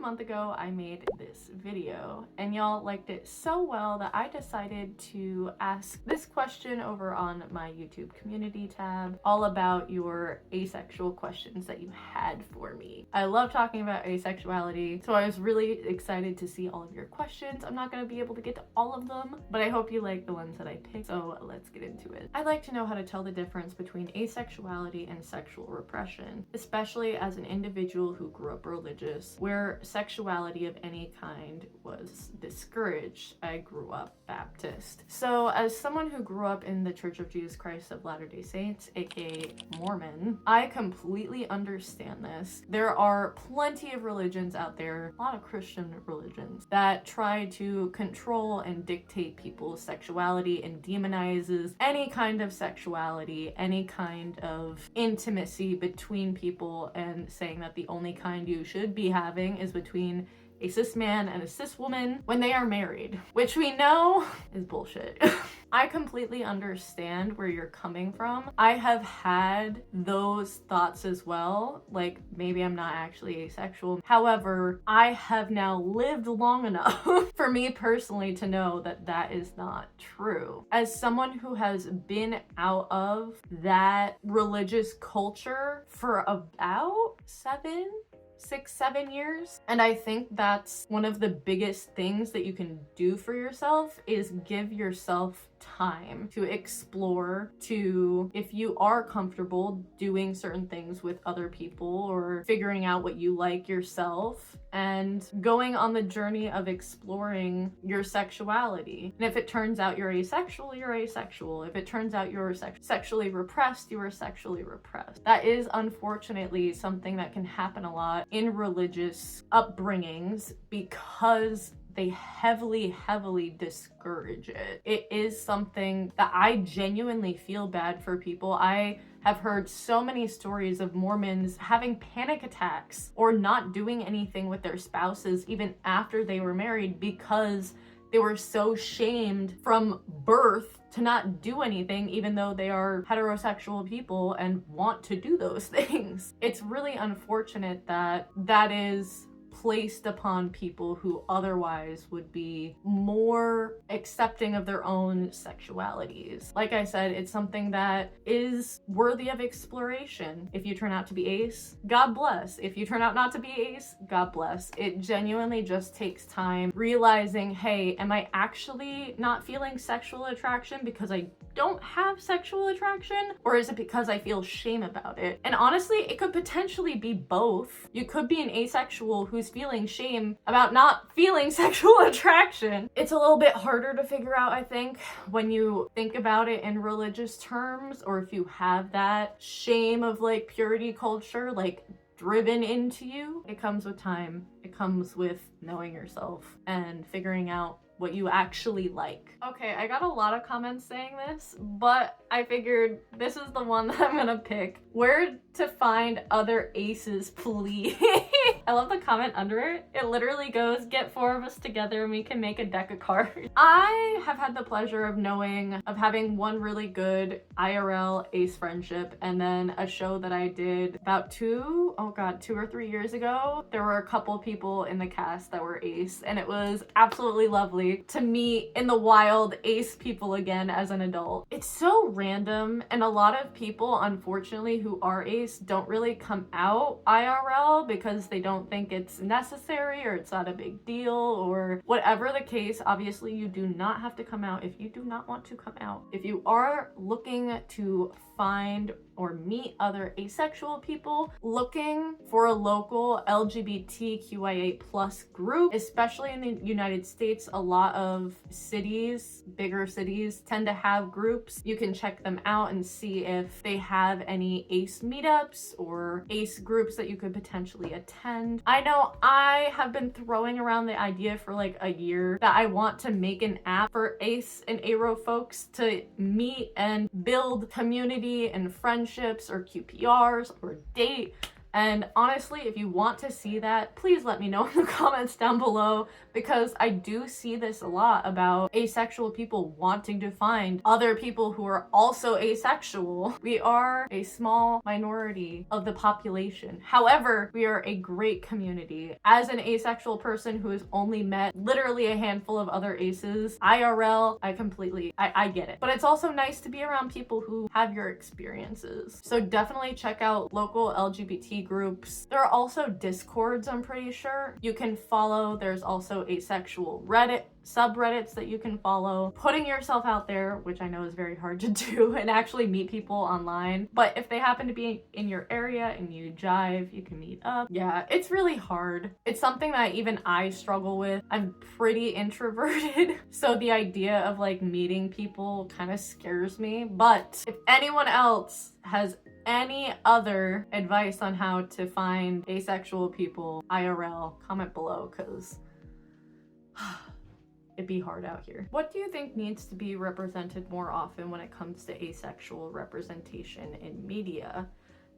month ago, I made this video and y'all liked it so well that I decided to ask this question over on my YouTube community tab, all about your asexual questions that you had for me. I love talking about asexuality, so I was really excited to see all of your questions. I'm not going to be able to get to all of them, but I hope you like the ones that I picked, so let's get into it. I'd like to know how to tell the difference between asexuality and sexual repression, especially as an individual who grew up religious, where sexuality of any kind was discouraged. I grew up Baptist. So as someone who grew up in the Church of Jesus Christ of Latter-day Saints, aka Mormon, I completely understand this. There are plenty of religions out there, a lot of Christian religions, that try to control and dictate people's sexuality and demonizes any kind of sexuality, any kind of intimacy between people, and saying that the only kind you should be having is between a cis man and a cis woman when they are married, which we know is bullshit. I completely understand where you're coming from. I have had those thoughts as well, like maybe I'm not actually asexual. However, I have now lived long enough for me personally to know that that is not true. As someone who has been out of that religious culture for about 6-7 years, and I think that's one of the biggest things that you can do for yourself is give yourself time to explore, to, if you are comfortable doing certain things with other people or figuring out what you like yourself and going on the journey of exploring your sexuality. And if it turns out you're asexual, you're asexual. If it turns out you're sexually repressed, you are sexually repressed. That is unfortunately something that can happen a lot in religious upbringings because they heavily discourage it. It is something that I genuinely feel bad for people. I have heard so many stories of Mormons having panic attacks or not doing anything with their spouses even after they were married because they were so shamed from birth to not do anything, even though they are heterosexual people and want to do those things. It's really unfortunate that that is placed upon people who otherwise would be more accepting of their own sexualities. Like I said, it's something that is worthy of exploration. If you turn out to be ace, God bless. If you turn out not to be ace, God bless. It genuinely just takes time realizing, hey, am I actually not feeling sexual attraction because I don't have sexual attraction, or is it because I feel shame about it? And honestly, it could potentially be both. You could be an asexual who's feeling shame about not feeling sexual attraction. It's a little bit harder to figure out, I think, when you think about it in religious terms, or if you have that shame of like purity culture like driven into you. It comes with time. It comes with knowing yourself and figuring out what you actually like. Okay, I got a lot of comments saying this, but I figured this is the one that I'm gonna pick. Where to find other aces, please. I love the comment under it. It literally goes, get 4 of us together and we can make a deck of cards. I have had the pleasure of having one really good IRL ace friendship, and then a show that I did about 2 or 3 years ago. There were a couple people in the cast that were ace, and it was absolutely lovely to meet in the wild ace people again as an adult. It's so random, and a lot of people, unfortunately, who are ace don't really come out IRL because they don't think it's necessary or it's not a big deal or whatever the case. Obviously, you do not have to come out if you do not want to come out. If you are looking to find or meet other asexual people, looking for a local LGBTQIA+ group, especially in the United States, a lot of cities, bigger cities, tend to have groups. You can check them out and see if they have any ace meetups or ace groups that you could potentially attend. I know I have been throwing around the idea for like a year that I want to make an app for ace and aro folks to meet and build community and friendships or QPRs or date. And honestly, if you want to see that, please let me know in the comments down below, because I do see this a lot about asexual people wanting to find other people who are also asexual. We are a small minority of the population. However, we are a great community. As an asexual person who has only met literally a handful of other aces, IRL, I get it. But it's also nice to be around people who have your experiences. So definitely check out local LGBT groups. There are also Discords, I'm pretty sure, you can follow. There's also asexual Reddit subreddits that you can follow. Putting yourself out there, which I know is very hard to do, and actually meet people online. But if they happen to be in your area and you jive, you can meet up. Yeah, it's really hard. It's something that even I struggle with. I'm pretty introverted, so the idea of like meeting people kind of scares me. But if anyone else has any other advice on how to find asexual people IRL, comment below, because it'd be hard out here. What do you think needs to be represented more often when it comes to asexual representation in media?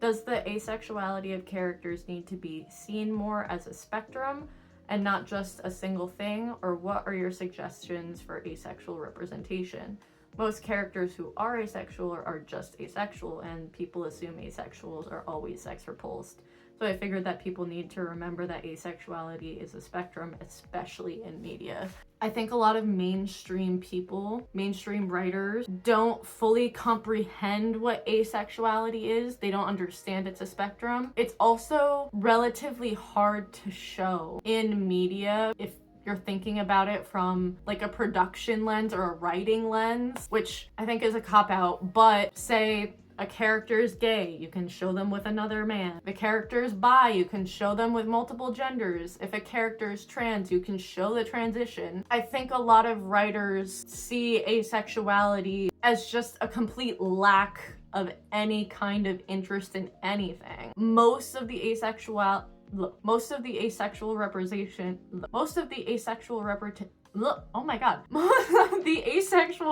Does the asexuality of characters need to be seen more as a spectrum and not just a single thing? Or what are your suggestions for asexual representation? Most characters who are asexual are just asexual, and people assume asexuals are always sex repulsed. So I figured that people need to remember that asexuality is a spectrum, especially in media. I think a lot of mainstream people, mainstream writers, don't fully comprehend what asexuality is. They don't understand it's a spectrum. It's also relatively hard to show in media if you're thinking about it from like a production lens or a writing lens, which I think is a cop-out. But say a character is gay, you can show them with another man. If a character is bi, you can show them with multiple genders. If a character is trans, you can show the transition. I think a lot of writers see asexuality as just a complete lack of any kind of interest in anything. Most of the asexual representation, most of the asexual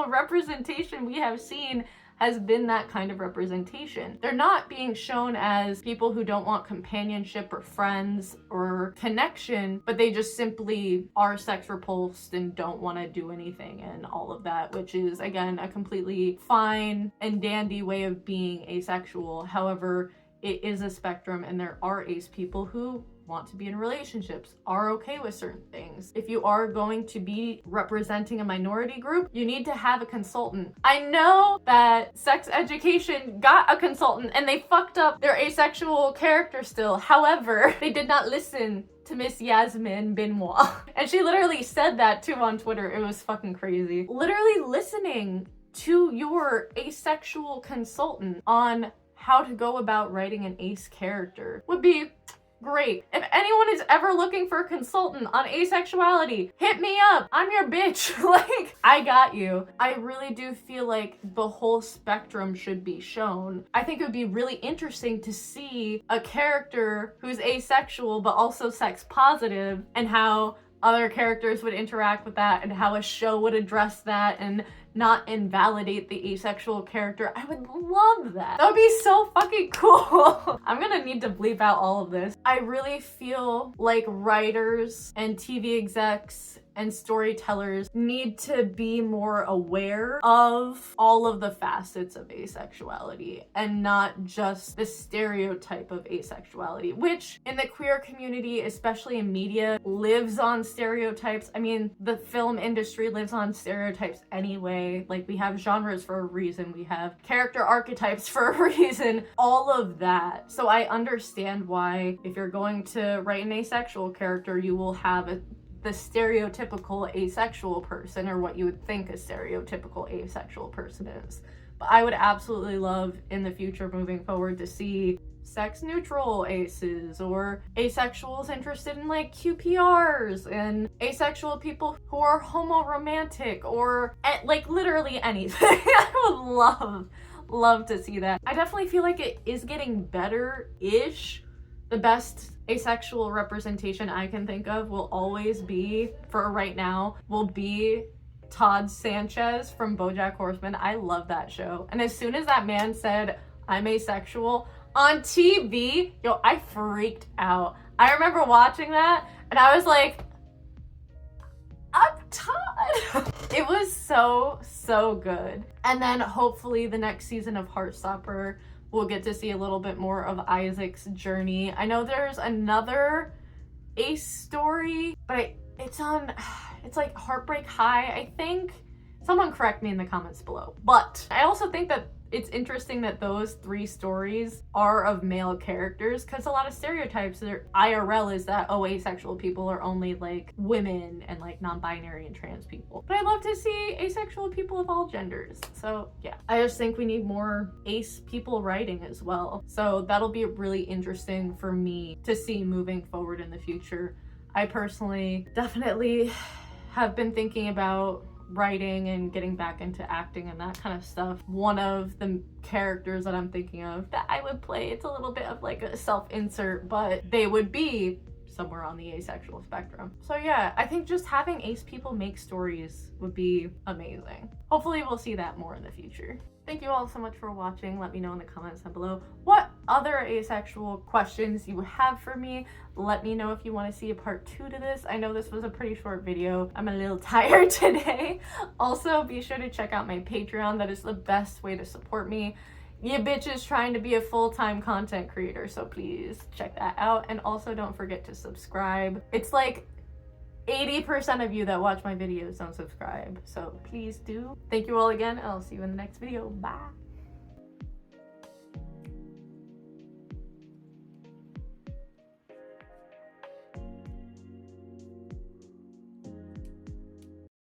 representation we have seen has been that kind of representation. They're not being shown as people who don't want companionship or friends or connection, but they just simply are sex repulsed and don't want to do anything and all of that, which is, again, a completely fine and dandy way of being asexual. However, it is a spectrum, and there are ace people who want to be in relationships, are okay with certain things. If you are going to be representing a minority group, you need to have a consultant. I know that sex education got a consultant and they fucked up their asexual character still. However, they did not listen to Miss Yasmin Benoit. And she literally said that too on Twitter. It was fucking crazy. Literally listening to your asexual consultant on how to go about writing an ace character would be great. If anyone is ever looking for a consultant on asexuality, hit me up. I'm your bitch. Like, I got you. I really do feel like the whole spectrum should be shown. I think it would be really interesting to see a character who's asexual but also sex positive, and how other characters would interact with that, and how a show would address that and not invalidate the asexual character. I would love that. That would be so fucking cool. I'm gonna need to bleep out all of this. I really feel like writers and TV execs and storytellers need to be more aware of all of the facets of asexuality and not just the stereotype of asexuality, which in the queer community, especially in media, lives on stereotypes. I mean, the film industry lives on stereotypes anyway. Like, we have genres for a reason, we have character archetypes for a reason, all of that. So I understand why, if you're going to write an asexual character, you will have the stereotypical asexual person, or what you would think a stereotypical asexual person is. But I would absolutely love in the future, moving forward, to see sex neutral aces, or asexuals interested in like QPRs, and asexual people who are homo-romantic, or like literally anything. I would love to see that. I definitely feel like it is getting better-ish. The best asexual representation I can think of will always be, for right now, will be Todd Sanchez from BoJack Horseman. I love that show. And as soon as that man said, I'm asexual, on TV. Yo, I freaked out. I remember watching that and I was like, I'm tired. It was so good. And then hopefully the next season of Heartstopper, we'll get to see a little bit more of Isaac's journey. I know there's another Ace story, but it's like Heartbreak High, I think. Someone correct me in the comments below. But I also think that it's interesting that those 3 stories are of male characters, because a lot of stereotypes that IRL is that, oh, asexual people are only like women and like non-binary and trans people. But I love to see asexual people of all genders. So yeah, I just think we need more ace people writing as well. So that'll be really interesting for me to see moving forward in the future. I personally definitely have been thinking about writing and getting back into acting and that kind of stuff. One of the characters that I'm thinking of that I would play, it's a little bit of like a self-insert, but they would be somewhere on the asexual spectrum. So yeah, I think just having ace people make stories would be amazing. Hopefully we'll see that more in the future. Thank you all so much for watching. Let me know in the comments down below what other asexual questions you have for me. Let me know if you want to see a part 2 to this. I know this was a pretty short video. I'm a little tired today. Also, be sure to check out my Patreon. That is the best way to support me. Ya bitch is trying to be a full-time content creator, so please check that out. And also don't forget to subscribe. It's like 80% of you that watch my videos don't subscribe, so please do. Thank you all again, and I'll see you in the next video. Bye.